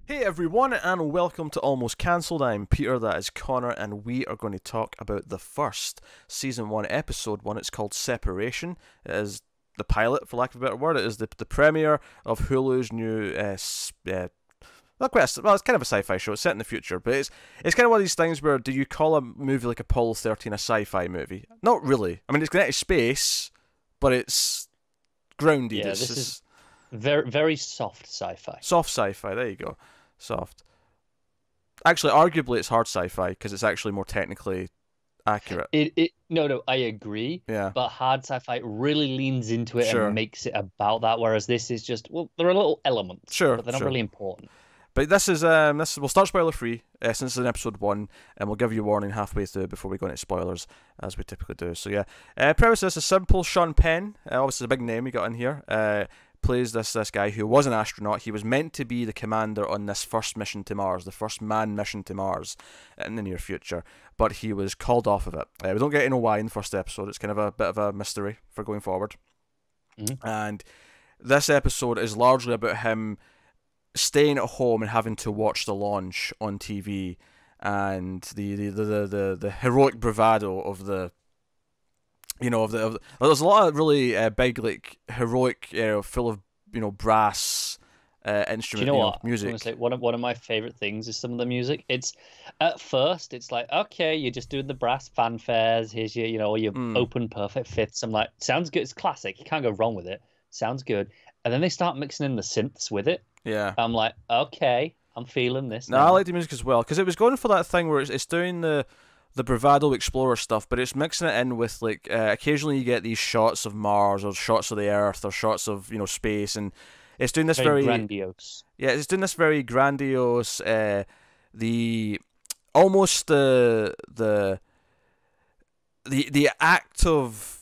Hey everyone, and welcome to Almost Cancelled. I'm Peter, that is Connor, and we are going to talk about the first Season 1, Episode 1. It's called Separation. It is the pilot, for lack of a better word. It is the premiere of Hulu's new, not quite well, it's kind of a sci-fi show. It's set in the future, but it's kind of one of these things where, do you call a movie like Apollo 13 a sci-fi movie? Not really. I mean, it's going to space, but it's grounded. Yeah, this is very, very soft sci-fi. Soft sci-fi, there you go. Soft. Actually, arguably it's hard sci-fi because it's actually more technically accurate. No, I agree. Yeah. But hard sci-fi really leans into it Sure. and makes it about that, whereas this is just, well, there are little elements, Sure, but they're not sure. really important. But this is we'll start spoiler free since it's in episode 1, and we'll give you a warning halfway through before we go into spoilers, as we typically do. So yeah, premise of this is simple. Sean Penn, obviously a big name you got in here, plays this guy who was an astronaut. He was meant to be the commander on this first mission to Mars, the first manned mission to Mars in the near future, but he was called off of it. We don't get to know why in the first episode. It's kind of a bit of a mystery for going forward. Mm-hmm. And this episode is largely about him staying at home and having to watch the launch on TV, and the heroic bravado of the, there's a lot of really big, like, heroic, full of brass instrument, Do you know what? music. I'm gonna say one of my favorite things is some of the music. It's at first it's like, okay, you're just doing the brass fanfares. Here's your all your open perfect fifths. I'm like, sounds good. It's classic. You can't go wrong with it. Sounds good. And then they start mixing in the synths with it. Yeah. I'm like, okay, I'm feeling this No, now. I like the music as well because it was going for that thing where it's doing the bravado explorer stuff, but it's mixing it in with, like, occasionally you get these shots of Mars or shots of the Earth or shots of space, and it's doing this very grandiose. Yeah, it's doing this very grandiose, the almost the act of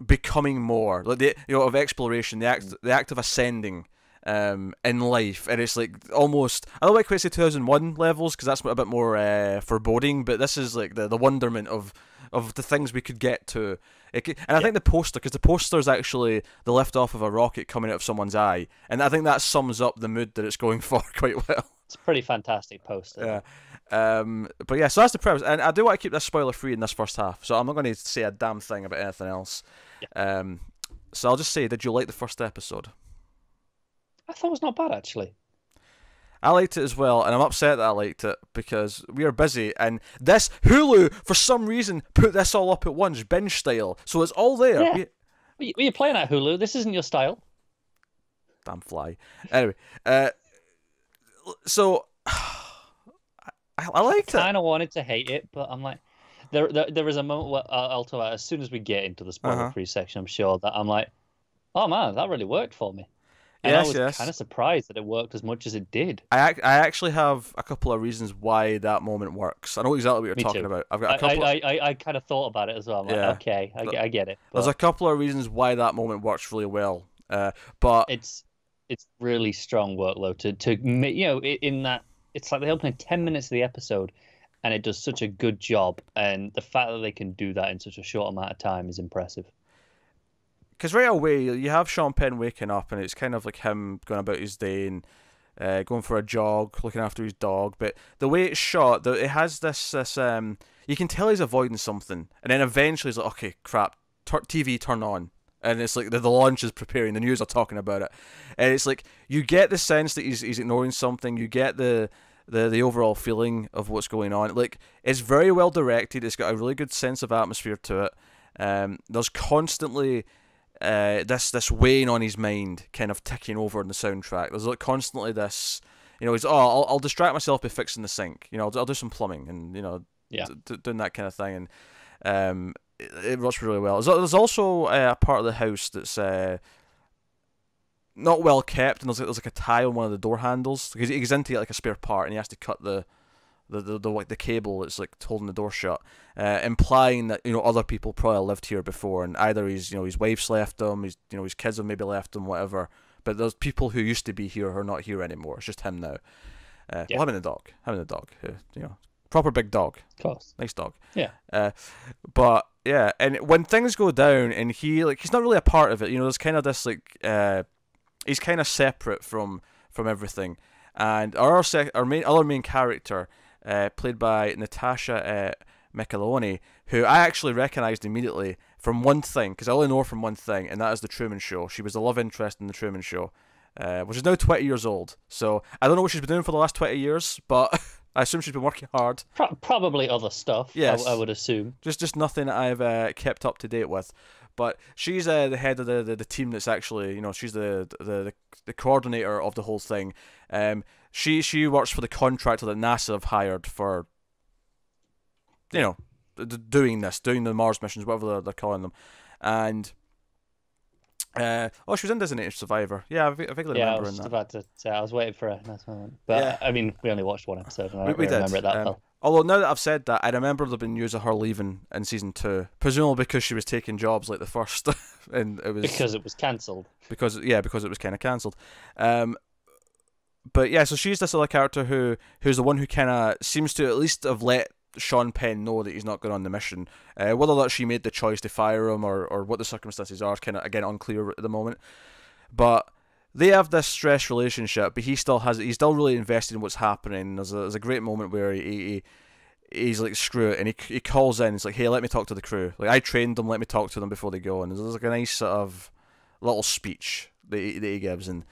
becoming more, like of exploration, the act of ascending in life, and it's like almost, I don't like quite say 2001 levels because that's a bit more foreboding, but this is like the wonderment of the things we could get to. I think the poster, because the poster is actually the lift off of a rocket coming out of someone's eye, and I think that sums up the mood that it's going for quite well. It's a pretty fantastic poster. Yeah. But yeah, so that's the premise, and I do want to keep this spoiler free in this first half, so I'm not going to say a damn thing about anything else. Yeah. So I'll just say, did you like the first episode? I thought it was not bad, actually. I liked it as well, and I'm upset that I liked it because we are busy, and this Hulu, for some reason, put this all up at once, binge style, so it's all there. Yeah. Were you playing at Hulu? This isn't your style. Damn fly. Anyway, so I liked it. I kind of wanted to hate it, but I'm like, there is a moment where I'll talk about as soon as we get into the spoiler-free section, I'm sure that I'm like, oh man, that really worked for me. And I was kind of surprised that it worked as much as it did. I actually have a couple of reasons why that moment works. I know exactly what you're talking about. I've got a couple. I kind of thought about it as well. I'm like, okay, I get it. But there's a couple of reasons why that moment works really well. But it's really strong workload to in that it's like they open in 10 minutes of the episode, and it does such a good job. And the fact that they can do that in such a short amount of time is impressive. Because right away, you have Sean Penn waking up, and it's kind of like him going about his day and going for a jog, looking after his dog. But the way it's shot, it has this you can tell he's avoiding something, and then eventually he's like, okay, crap, TV turn on. And it's like the launch is preparing, the news are talking about it. And it's like, you get the sense that he's ignoring something, you get the overall feeling of what's going on. Like, it's very well directed, it's got a really good sense of atmosphere to it. There's constantly this weighing on his mind kind of ticking over in the soundtrack. There's like constantly this, he's I'll distract myself by fixing the sink. I'll do some plumbing and doing that kind of thing, and it works really well. There's also a part of the house that's not well kept, and there's like a tie on one of the door handles because he's into like a spare part, and he has to cut the cable that's like holding the door shut, implying that other people probably lived here before, and either his wife's left him, his kids have maybe left him, whatever. But there's people who used to be here who are not here anymore. It's just him now. Well, him and the dog, proper big dog, Of course, nice dog. Yeah. But yeah, and when things go down, and he's not really a part of it. There's kind of this like he's kind of separate from everything. And our other main character, played by Natasha Micheloni, who I actually recognised immediately from one thing, because I only know her from one thing, and that is The Truman Show. She was the love interest in The Truman Show, which is now 20 years old. So I don't know what she's been doing for the last 20 years, but I assume she's been working hard. Probably other stuff. Yes, I would assume. Just nothing I've kept up to date with. But she's the head of the team that's actually, she's the coordinator of the whole thing. She works for the contractor that NASA have hired for, doing the Mars missions, whatever they're calling them. And she was in Designated Survivor. Yeah, I vaguely remember in that. I was about to say, I was waiting for a nice moment. But yeah. I mean, we only watched one episode, and I don't really remember it that well. Although now that I've said that, I remember there been news of her leaving in season 2, presumably because she was taking jobs like the first, and it was because it was cancelled. Because it was kind of cancelled. But yeah, so she's this other character who's the one who kind of seems to at least have let Sean Penn know that he's not going on the mission. Whether or not she made the choice to fire him or what the circumstances are, kind of again unclear at the moment. But they have this stress relationship, but he's still really invested in what's happening. There's a great moment where he's like, screw it, and he calls in. It's like, hey, let me talk to the crew. Like, I trained them, let me talk to them before they go. And there's like a nice sort of little speech that he gives, and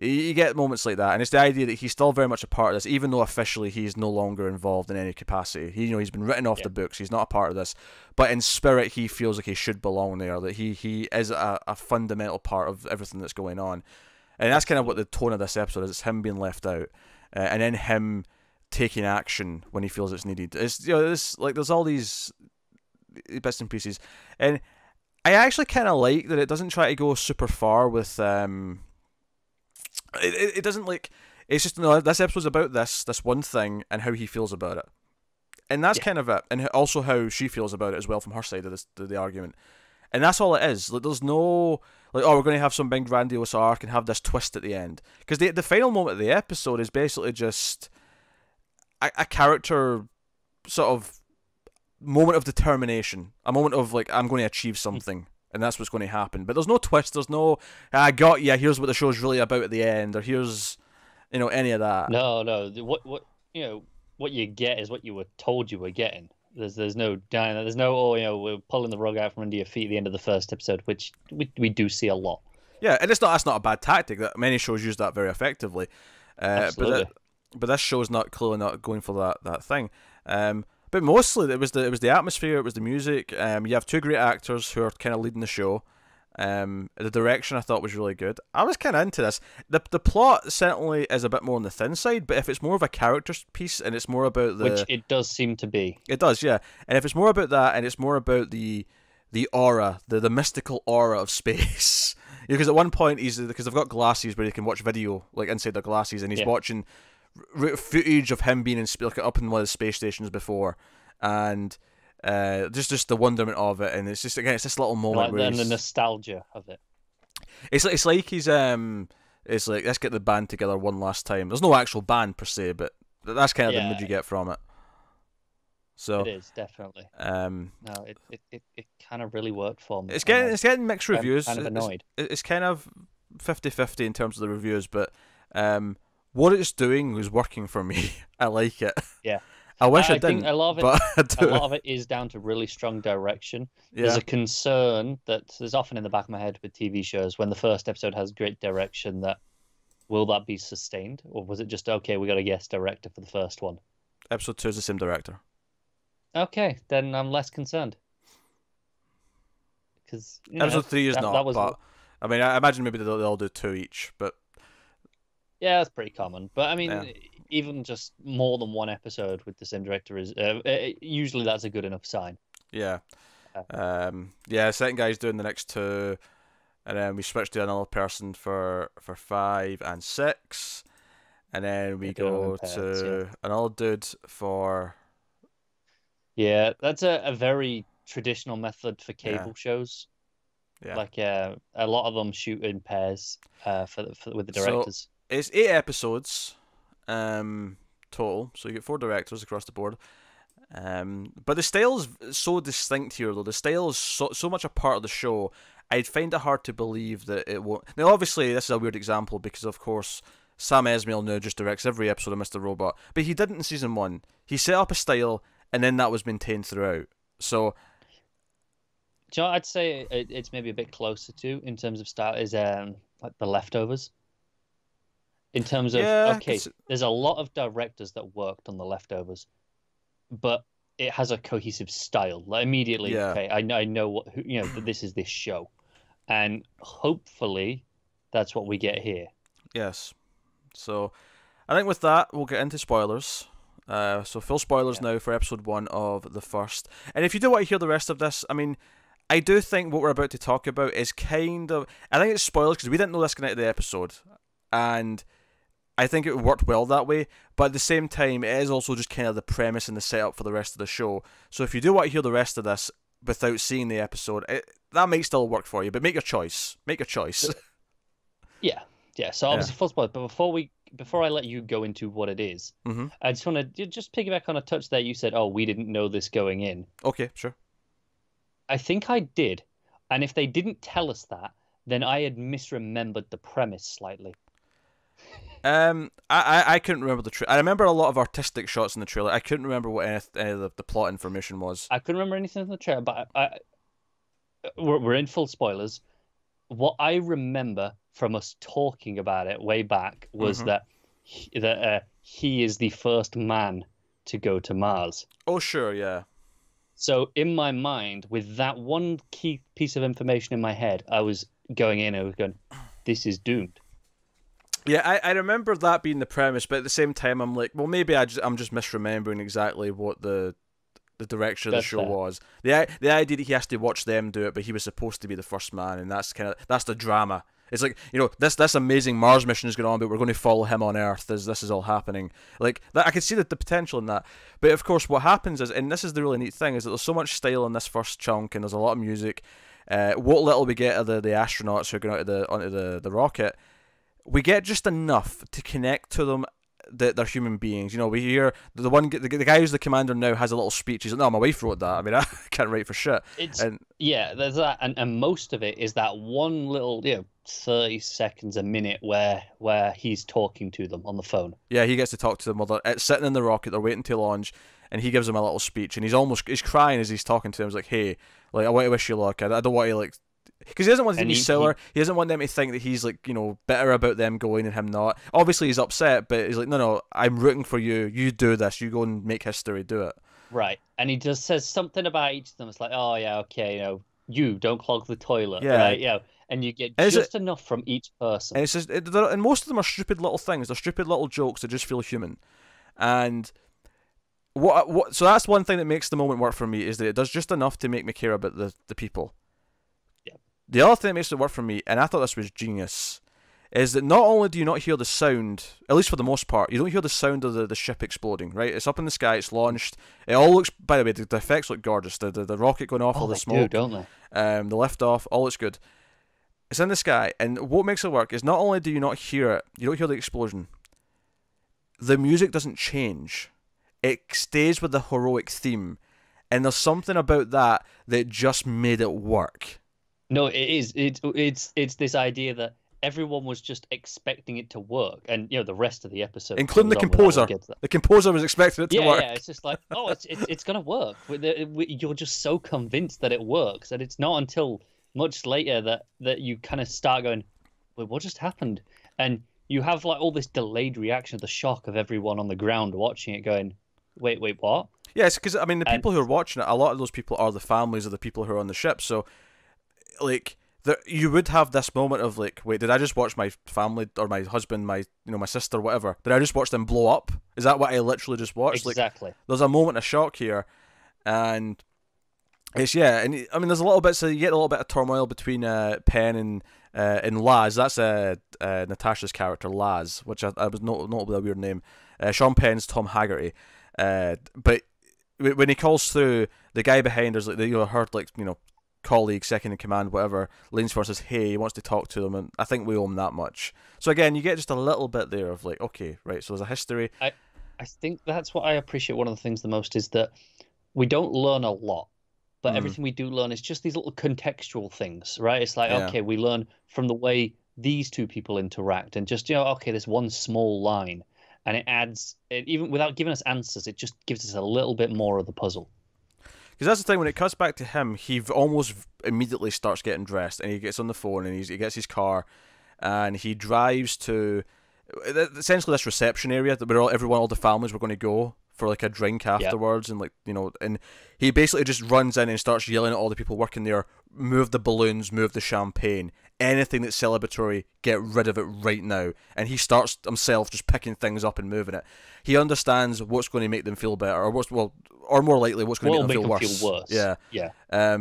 you get moments like that. And it's the idea that he's still very much a part of this, even though officially he's no longer involved in any capacity. He's been written off the books. He's not a part of this, but in spirit, he feels like he should belong there. That he is a fundamental part of everything that's going on. And that's kind of what the tone of this episode is. It's him being left out, and then him taking action when he feels it's needed. It's there's all these bits and pieces, and I actually kind of like that it doesn't try to go super far with It doesn't it's just this episode's about this one thing and how he feels about it, and that's kind of it, and also how she feels about it as well from her side of the argument. And that's all it is. Like, there's no we're going to have some big grandiose arc and have this twist at the end, because the final moment of the episode is basically just a character sort of moment of determination, a moment of I'm going to achieve something, and that's what's going to happen. But there's no twist. There's no I got you. Here's what the show's really about at the end, or here's any of that. No. What you get is what you were told you were getting. There's no dying. There's no we're pulling the rug out from under your feet at the end of the first episode, which we do see a lot. Yeah, and that's not a bad tactic. That many shows use that very effectively. Absolutely. But this show's clearly not going for that thing. But mostly it was the atmosphere, it was the music. You have two great actors who are kind of leading the show. The direction I thought was really good. I was kind of into this. The plot certainly is a bit more on the thin side, but if it's more of a character piece and it's more about which it does seem to be. It does, yeah. And if it's more about that and it's more about the aura, the mystical aura of space. Because at one point because they've got glasses where you can watch video inside their glasses, and he's watching footage of him being in up in one of the space stations before, and just the wonderment of it, and it's just it's this little moment where the nostalgia of it. It's like he's it's like, let's get the band together one last time. There's no actual band per se, but that's kind of the image you get from it. So it is definitely. No, it kind of really worked for me. It's getting mixed reviews. I'm kind of annoyed. It's kind of 50-50 in terms of the reviews, but what it's doing is working for me. I like it. Yeah. I wish I didn't. Think a lot of it, but I do. A lot of it is down to really strong direction. Yeah. There's a concern that there's often in the back of my head with TV shows when the first episode has great direction, that will that be sustained, or was it just okay? We got a guest director for the first one. Episode 2 is the same director. Okay, then I'm less concerned. Because episode 3 is not. But I mean, I imagine maybe they'll all do 2 each, but yeah, that's pretty common. But I mean, even just more than one episode with the same director is usually that's a good enough sign. Yeah. Second guy's doing the next 2, and then we switch to another person for 5 and 6, and then we go to another dude for. Yeah, that's a very traditional method for cable shows. Yeah. Like a lot of them shoot in pairs with the directors. So it's 8 episodes total, so you get 4 directors across the board. But the style's so distinct here, though. The style is so much a part of the show. I'd find it hard to believe that it won't. Now, obviously, this is a weird example because, of course, Sam Esmail now just directs every episode of Mr. Robot, but he didn't in season 1. He set up a style, and then that was maintained throughout. So, do you know what I'd say it's maybe a bit closer to in terms of style is like The Leftovers. In terms of there's a lot of directors that worked on The Leftovers, but it has a cohesive style. Like immediately, okay, I know that this is this show, and hopefully, that's what we get here. Yes. So, I think with that we'll get into spoilers. So full spoilers now for episode 1 of the first. And if you do want to hear the rest of this, I mean, I do think what we're about to talk about is kind of, I think it's spoilers because we didn't know this going into the episode, and I think it worked well that way, but at the same time, it is also just kind of the premise and the setup for the rest of the show. So if you do want to hear the rest of this without seeing the episode, that might still work for you, but make your choice. Make your choice. Yeah. So obviously, full spoiler. But before I let you go into what it is, I just want to just piggyback on a touch there. You said, "Oh, we didn't know this going in." Okay, sure. I think I did, and if they didn't tell us that, then I had misremembered the premise slightly. I couldn't remember the trailer. I remember a lot of artistic shots in the trailer. I couldn't remember what any of the plot information was. I couldn't remember anything in the trailer, but we're in full spoilers. What I remember from us talking about it way back was that he is the first man to go to Mars. Oh, sure, yeah. So in my mind, with that one key piece of information in my head, I was going, this is doomed. Yeah, I remember that being the premise, but at the same time, I'm like, well, maybe I'm just misremembering exactly what the direction of the show was. The idea that he has to watch them do it, but he was supposed to be the first man, and that's the drama. It's like, this amazing Mars mission is going on, but we're going to follow him on Earth as this is all happening. Like that, I can see the potential in that. But of course, what happens is, and this is the really neat thing, is that there's so much style in this first chunk, and there's a lot of music. What little we get of the astronauts who are going onto the rocket, we get just enough to connect to them that they're human beings. We hear the guy who's the commander now has a little speech. He's like, "No, my wife wrote that. I mean, I can't write for shit." There's that, and most of it is that one little 30 seconds a minute where he's talking to them on the phone. Yeah, he gets to talk to them while they're sitting in the rocket. They're waiting to launch, and he gives them a little speech, and he's crying as he's talking to them. He's like, "Hey, like, I want to wish you luck. I don't want to like." Because he doesn't want to be sour. He doesn't want them to think that he's like, bitter about them going and him not. Obviously, he's upset, but he's like, no, I'm rooting for you. You do this. You go and make history. Do it. Right. And he just says something about each of them. It's like, oh, yeah, okay, you don't clog the toilet. Yeah. Right? And you get just enough from each person. And it's just, and most of them are stupid little things. They're stupid little jokes that just feel human. And so that's one thing that makes the moment work for me, is that it does just enough to make me care about the people. The other thing that makes it work for me, and I thought this was genius, is that not only do you not hear the sound, at least for the most part, you don't hear the sound of the ship exploding, right? It's up in the sky, it's launched. It all looks, by the way, the effects look gorgeous. The rocket going off, all the smoke. Don't they? The lift off, all looks good. It's in the sky, and what makes it work is not only do you not hear it, you don't hear the explosion, the music doesn't change. It stays with the heroic theme, and there's something about that just made it work. No, it is. It's this idea that everyone was just expecting it to work, and the rest of the episode, including the composer. The composer was expecting it to work. Yeah, it's just like, oh, it's gonna work. You're just so convinced that it works, and it's not until much later that you kind of start going, wait, what just happened? And you have like all this delayed reaction of the shock of everyone on the ground watching it, going, wait, what? Yes, because I mean, the people who are watching it, a lot of those people are the families of the people who are on the ship, so. Like, you would have this moment of like, wait, did I just watch my family or my husband, my sister, whatever? Did I just watch them blow up? Is that what I literally just watched? Exactly. Like, there's a moment of shock here, and it's and I mean, there's a little bit, so you get a little bit of turmoil between Penn and Laz. That's Natasha's character, Laz, which I was notably a weird name. Sean Penn's Tom Haggerty, but when he calls through, the guy behind us, like heard colleague, second in command, whatever, leans forward and says, hey, he wants to talk to them, and I think we owe him that much. So again, you get just a little bit there of like, okay, right, so there's a history. I think that's what I appreciate. One of the things the most is that we don't learn a lot, but everything we do learn is just these little contextual things, right? It's like, okay, we learn from the way these two people interact, and just okay, this one small line, and it adds it, even without giving us answers, it just gives us a little bit more of the puzzle. Because that's the thing, when it cuts back to him, he almost immediately starts getting dressed, and he gets on the phone, and he gets his car, and he drives to essentially this reception area where all the families were going to go for like a drink afterwards, and like and he basically just runs in and starts yelling at all the people working there, move the balloons, move the champagne, anything that's celebratory, get rid of it right now. And he starts himself just picking things up and moving it. He understands what's going to make them feel better, or more likely what's going to make them feel worse. Yeah.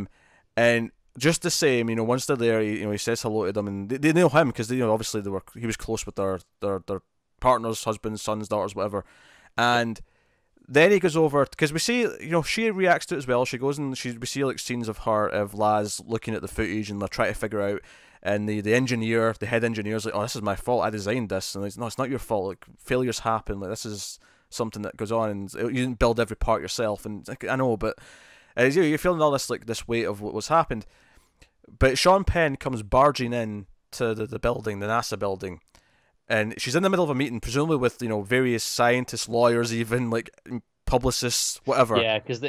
And just the same, once they're there, he says hello to them, and they know him because obviously he was close with their partners, husbands, sons, daughters, whatever. And then he goes over, because we see, she reacts to it as well. She goes and we see like scenes of Laz looking at the footage, and they're trying to figure out. And the head engineer's like, oh, this is my fault. I designed this. And he's, no, it's not your fault. Like, failures happen. Like, this is something that goes on, and you didn't build every part yourself. And like, I know, but you're feeling all this this weight of what's happened. But Sean Penn comes barging in to the building, the NASA building. And she's in the middle of a meeting, presumably with various scientists, lawyers, even like publicists, whatever. Yeah, because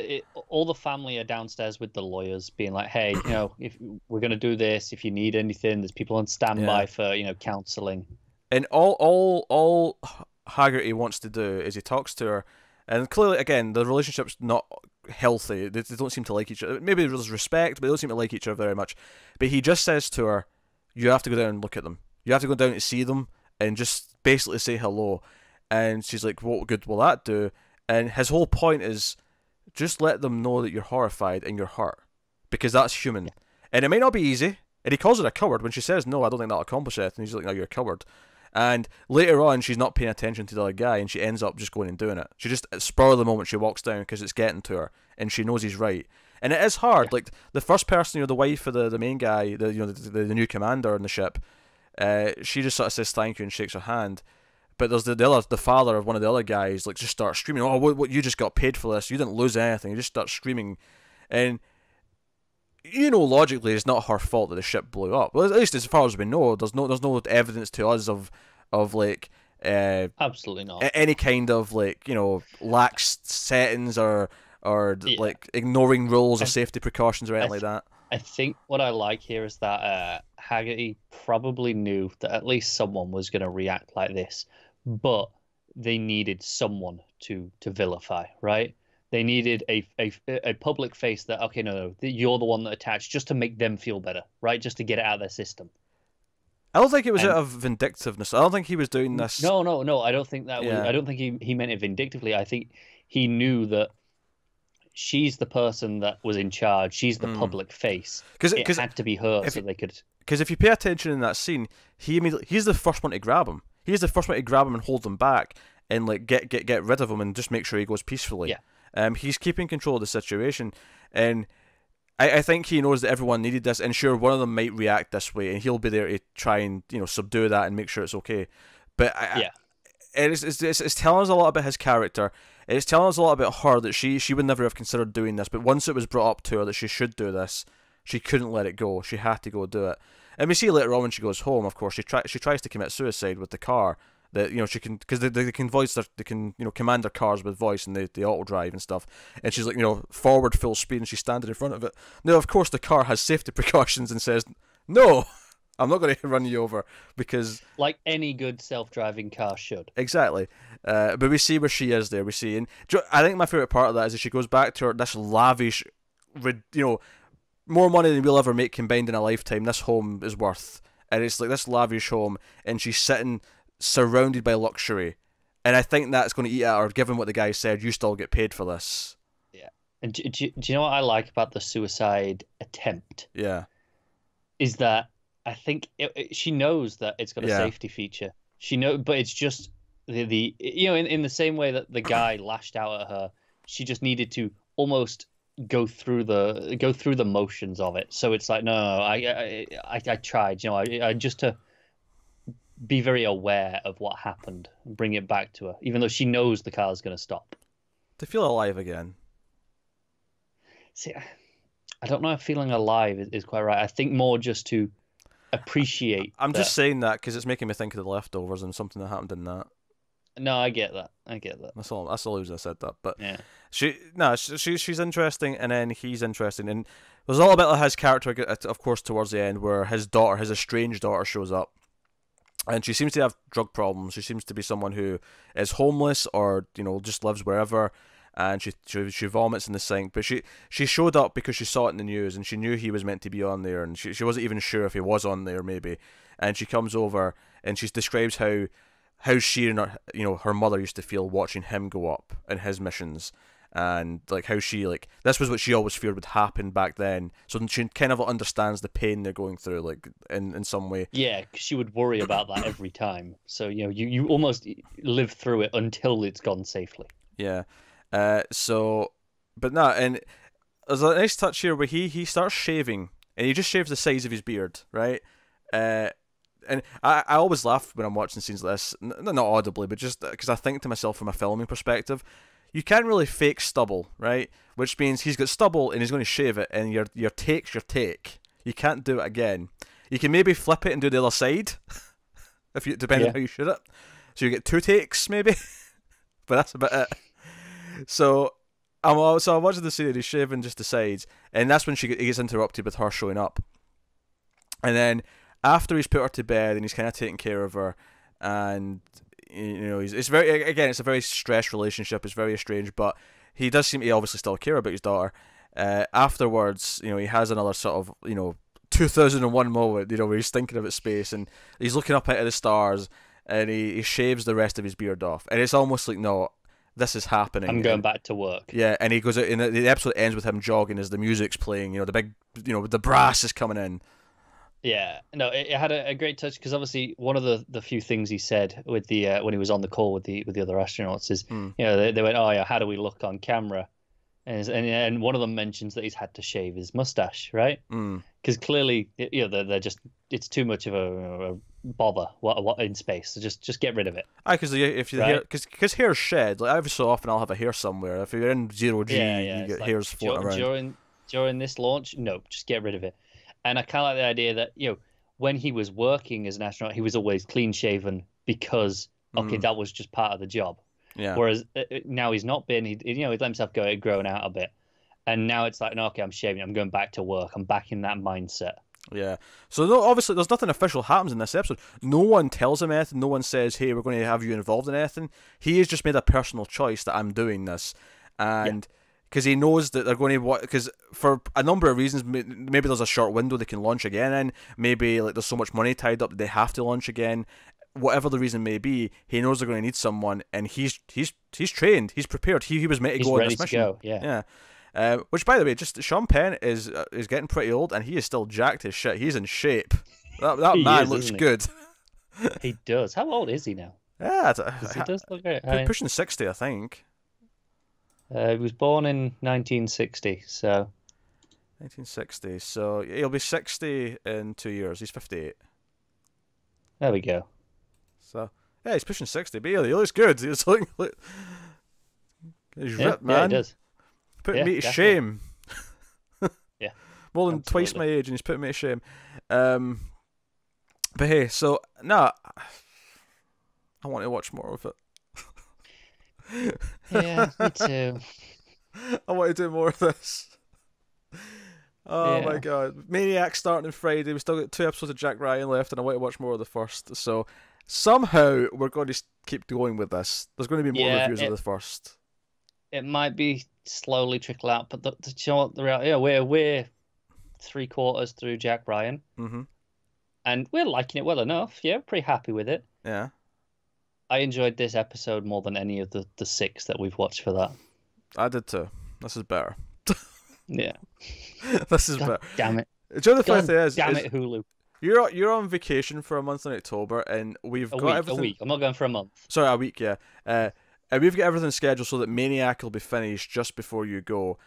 all the family are downstairs with the lawyers, being like, "Hey, if we're gonna do this, if you need anything, there's people on standby for counselling." And all Haggerty wants to do is he talks to her, and clearly, again, the relationship's not healthy. They don't seem to like each other. Maybe there's respect, but they don't seem to like each other very much. But he just says to her, "You have to go down and look at them. You have to go down to see them." And just basically say hello. And she's like, what good will that do? And his whole point is, just let them know that you're horrified and you're hurt. Because that's human. And it may not be easy. And he calls her a coward when she says, no, I don't think that'll accomplish it. And he's like, no, you're a coward. And later on, she's not paying attention to the other guy, and she ends up just going and doing it. She just, at the spur of the moment, she walks down because it's getting to her. And she knows he's right. And it is hard. Yeah. Like, the first person, the wife of the main guy, the new commander on the ship, she just sort of says thank you and shakes her hand. But there's the father of one of the other guys, like, just starts screaming, oh, what you just got paid for this, you didn't lose anything. He just starts screaming. And logically it's not her fault that the ship blew up. Well, at least as far as we know, there's no evidence to us of like absolutely not any kind of like lax settings or like ignoring rules or safety precautions or anything like that. I think what I like here is that Haggerty probably knew that at least someone was going to react like this, but they needed someone to vilify, right? They needed a public face that, okay, no, you're the one that attached, just to make them feel better, right? Just to get it out of their system. I don't think it was out of vindictiveness. I don't think he was doing this. No. I don't think that. I don't think he meant it vindictively. I think he knew that she's the person that was in charge. She's the public face. Because it had to be her so they could. Because if you pay attention in that scene, he's the first one to grab him. He's the first one to grab him and hold him back and like get rid of him and just make sure he goes peacefully. Yeah. He's keeping control of the situation, and I think he knows that everyone needed this. And sure, one of them might react this way, and he'll be there to try and subdue that and make sure it's okay. But it's telling us a lot about his character. It's telling us a lot about her, that she would never have considered doing this, but once it was brought up to her that she should do this, she couldn't let it go. She had to go do it. And we see later on when she goes home, of course, she tries to commit suicide with the car. That she can, because they can command their cars with voice, and they auto drive and stuff. And she's like forward full speed, and she's standing in front of it. Now of course the car has safety precautions and says no. I'm not going to run you over, because like any good self-driving car should. Exactly. But we see where she is there. We see, and I think my favorite part of that is that she goes back to this lavish, more money than we'll ever make combined in a lifetime. This home is worth, and it's like this lavish home, and she's sitting surrounded by luxury, and I think that's going to eat at her. Given what the guy said, you still get paid for this. Yeah. And do you know what I like about the suicide attempt? Yeah. Is that I think she knows that it's got a safety feature. She but it's just the in the same way that the guy lashed out at her, she just needed to almost go through the motions of it. So it's like, no, I tried, I just to be very aware of what happened and bring it back to her, even though she knows the car's going to stop. To feel alive again. See, I don't know if feeling alive is quite right. I think more just to appreciate. I'm that. just saying that because it's making me think of The Leftovers and something that happened in that. No, I get that. I get that. That's all. That's the only reason I said that. But Yeah. she's interesting, and then he's interesting, and there's a little bit of his character, of course, towards the end, where his daughter, his estranged daughter, shows up, and she seems to have drug problems. She seems to be someone who is homeless, or just lives wherever, and she vomits in the sink. But she showed up because she saw it in the news, and she knew he was meant to be on there, and she wasn't even sure if he was on there, maybe. And she comes over and she describes how she and her mother used to feel watching him go up in his missions, and like how she this was what she always feared would happen back then. So she kind of understands the pain they're going through, like in some way. Yeah, because she would worry about that every time. So you almost live through it until it's gone safely. Yeah. But no, and there's a nice touch here where he starts shaving, and he just shaves the sides of his beard, right? And I always laugh when I'm watching scenes like this, not audibly, but just because I think to myself from a filming perspective, you can't really fake stubble, right? Which means he's got stubble and he's going to shave it, and your take's your take. You can't do it again. You can maybe flip it and do the other side, depending on how you shoot it. So you get 2 takes maybe, but that's about it. So I'm watching the scene and he's shaving just the sides, and that's when he gets interrupted with her showing up, and then after he's put her to bed and he's kind of taking care of her, and it's a very stressed relationship. It's very strange, but he does seem to obviously still care about his daughter. Afterwards, he has another sort of 2001 moment, where he's thinking about space and he's looking up into the stars, and he shaves the rest of his beard off, and it's almost like, no, this is happening. I'm going back to work. Yeah, and he goes out, and the episode ends with him jogging as the music's playing. The big, the brass is coming in. Yeah, no, it had a great touch, because obviously one of the few things he said with the when he was on the call with the other astronauts is they went, oh yeah, how do we look on camera, and one of them mentions that he's had to shave his mustache, right? Because clearly they're just, it's too much of a bother what in space, so just get rid of it. Because if you because hair's shed, like every so often I'll have a hair somewhere. If you're in 0G, you get hairs floating around. During this launch, no, just get rid of it. And I kind of like the idea that, when he was working as an astronaut, he was always clean shaven because, that was just part of the job. Yeah. Whereas now he's not been, he let himself go, grown out a bit. And now it's like, no, okay, I'm shaving, I'm going back to work. I'm back in that mindset. Yeah. So obviously there's nothing official happens in this episode. No one tells him anything. No one says, hey, we're going to have you involved in anything. He has just made a personal choice that I'm doing this. And... Yeah. Because he knows that they're going to because for a number of reasons, maybe there's a short window they can launch again in. Maybe there's so much money tied up that they have to launch again. Whatever the reason may be, he knows they're going to need someone, and he's trained, he's prepared. He was meant to go on this mission. Go. Yeah. Which, by the way, just Sean Penn is getting pretty old, and he is still jacked as shit. He's in shape. That man looks good. He does. How old is he now? Yeah, he does look great. Pushing 60, I think. He was born in 1960, so... 1960, so he'll be 60 in 2 years. He's 58. There we go. So, yeah, he's pushing 60, but he looks good. He's looking... He's ripped, man. Yeah, he does. Putting me to shame. Yeah. More than twice my age, and he's putting me to shame. But hey, so, I want to watch more of it. Yeah, me too. I want to do more of this. Oh my god. Maniac starting on Friday. We still got 2 episodes of Jack Ryan left, and I want to watch more of the first. So somehow we're going to keep going with this. There's going to be more reviews of the first. It might be slowly trickle out, but the reality, we're 3/4 through Jack Ryan, and we're liking it well enough. Yeah, pretty happy with it. Yeah. I enjoyed this episode more than any of the 6 that we've watched for that. I did too. This is better. Yeah. This is better. Damn it. Do you know the funny thing is? Damn it, Hulu. You're on vacation for a month in October, and we've got everything. A week. I'm not going for a month. Sorry, a week. Yeah. And we've got everything scheduled so that Maniac will be finished just before you go.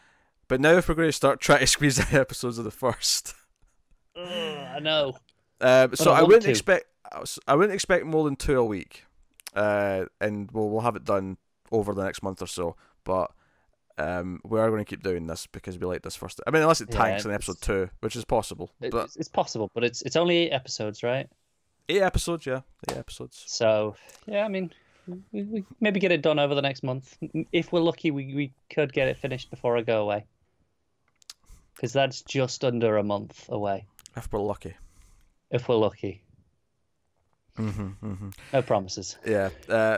But now, if we're going to start trying to squeeze in episodes of the first, I know. So I wouldn't expect more than 2 a week. And we'll have it done over the next month or so. But we are going to keep doing this because we like this first. I mean, unless it tanks in episode 2, which is possible. But it's possible, but it's only 8 episodes, right? 8 episodes, yeah, 8 episodes. So yeah, I mean, we maybe get it done over the next month. If we're lucky, we could get it finished before I go away, because that's just under a month away. If we're lucky. If we're lucky. No promises. Yeah.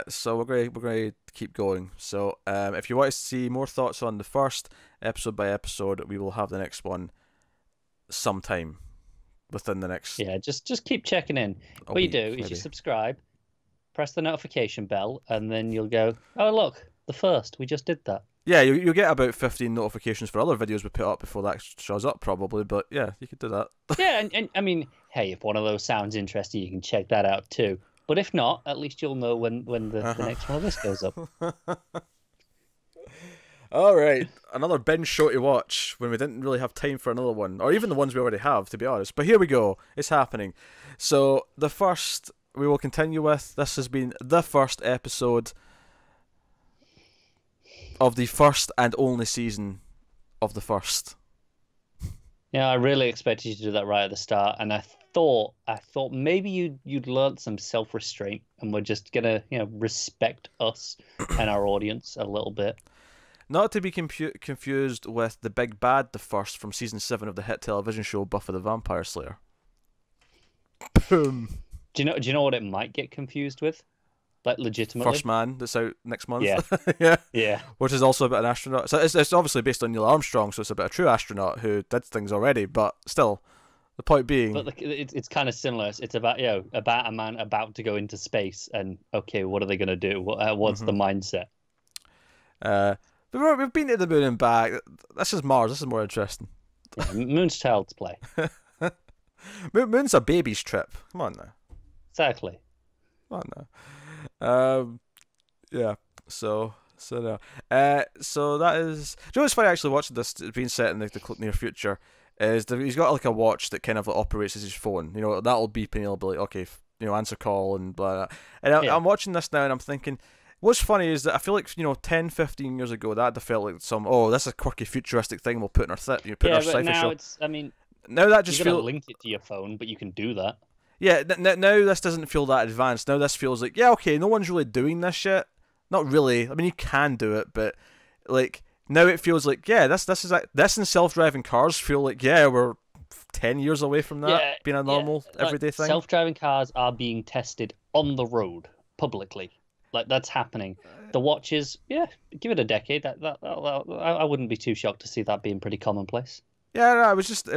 So we're going to keep going. So if you want to see more thoughts on the first episode by episode, we will have the next one sometime within the next. Yeah. Just keep checking in. What you do is you subscribe, press the notification bell, and then you'll go, oh look, the first, we just did that. Yeah, you'll get about 15 notifications for other videos we put up before that shows up, probably. But yeah, you could do that. Yeah, and I mean, hey, if one of those sounds interesting, you can check that out too. But if not, at least you'll know when the next one of this goes up. All right, another binge show to watch when we didn't really have time for another one, or even the ones we already have, to be honest. But here we go, it's happening. So the first we will continue with. This has been the first episode of the first and only season of the first. Yeah, I really expected you to do that right at the start, and I thought maybe you'd learned some self-restraint, and we're just gonna respect us and our audience a little bit. Not to be confused with the big bad, the first from season 7 of the hit television show Buffy the Vampire Slayer. Boom. Do you know what it might get confused with? Like, legitimately. First Man, that's out next month. Yeah. Yeah. Yeah. Which is also about an astronaut. So it's obviously based on Neil Armstrong, so it's about a true astronaut who did things already, but still, the point being... But it's kind of similar. It's about a man about to go into space, and, okay, what are they going to do? What's the mindset? But we've been to the moon and back. This is Mars. This is more interesting. Yeah, moon's child's play. Moon's a baby's trip. Come on now. Exactly. Come on now. Yeah. So no. So that is. Do you know what's funny? Actually, watching this being set in the near future is that he's got like a watch that kind of operates as his phone. You know, that'll beep and he'll be like, okay, answer call and blah. Blah. And I'm watching this now and I'm thinking, what's funny is that I feel like 10, 15 years ago that'd have felt like this is a quirky futuristic thing we'll put in our put in our sci-fi now show. It's, I mean, now that just you're gonna link it to your phone, but you can do that. Yeah, now this doesn't feel that advanced. Now this feels like, yeah, okay, no one's really doing this yet. Not really. I mean, you can do it, but like now it feels like, yeah, this and self-driving cars feel like, yeah, we're 10 years away from that being a normal everyday thing. Self-driving cars are being tested on the road publicly. Like, that's happening. The watches, give it a decade. I wouldn't be too shocked to see that being pretty commonplace. Yeah, no, it was just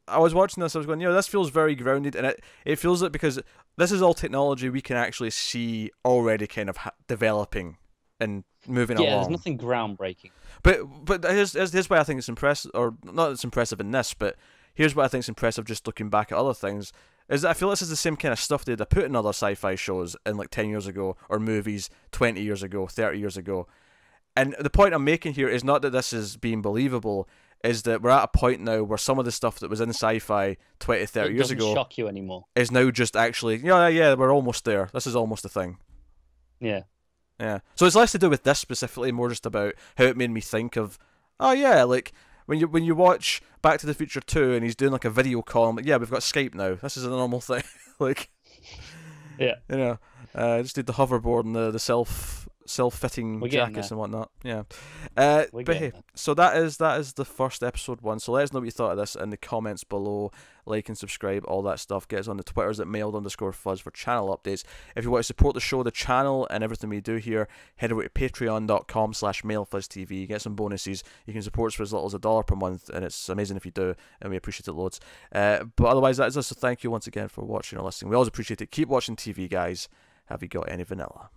I was watching this, I was going, this feels very grounded, and it feels like, because this is all technology we can actually see already kind of developing and moving along. Yeah, there's nothing groundbreaking. But here's why I think it's impressive, or not it's impressive in this, but here's what I think is impressive just looking back at other things, is that I feel this is the same kind of stuff they'd have put in other sci-fi shows in like 10 years ago, or movies 20 years ago, 30 years ago. And the point I'm making here is not that this is being believable, is that we're at a point now where some of the stuff that was in sci-fi 20, 30 years ago... It doesn't shock you anymore. ...is now just actually, yeah, we're almost there. This is almost a thing. Yeah. Yeah. So it's less to do with this specifically, more just about how it made me think of, oh yeah, like, when you watch Back to the Future 2 and he's doing like a video call, I'm like, yeah, we've got Skype now. This is a normal thing. Like... Yeah. Just need the hoverboard and the self-fitting jackets and whatnot. Yeah. But hey, so that is the first episode 1. So let us know what you thought of this in the comments below. Like and subscribe, all that stuff. Get us on the Twitters at mailed_fuzz for channel updates. If you want to support the show, the channel, and everything we do here, head over to patreon.com/mailfuzztv. Get some bonuses. You can support us for as little as $1 per month, and it's amazing if you do, and we appreciate it loads. But otherwise, that is us. So thank you once again for watching or listening. We always appreciate it. Keep watching TV, guys. Have you got any vanilla?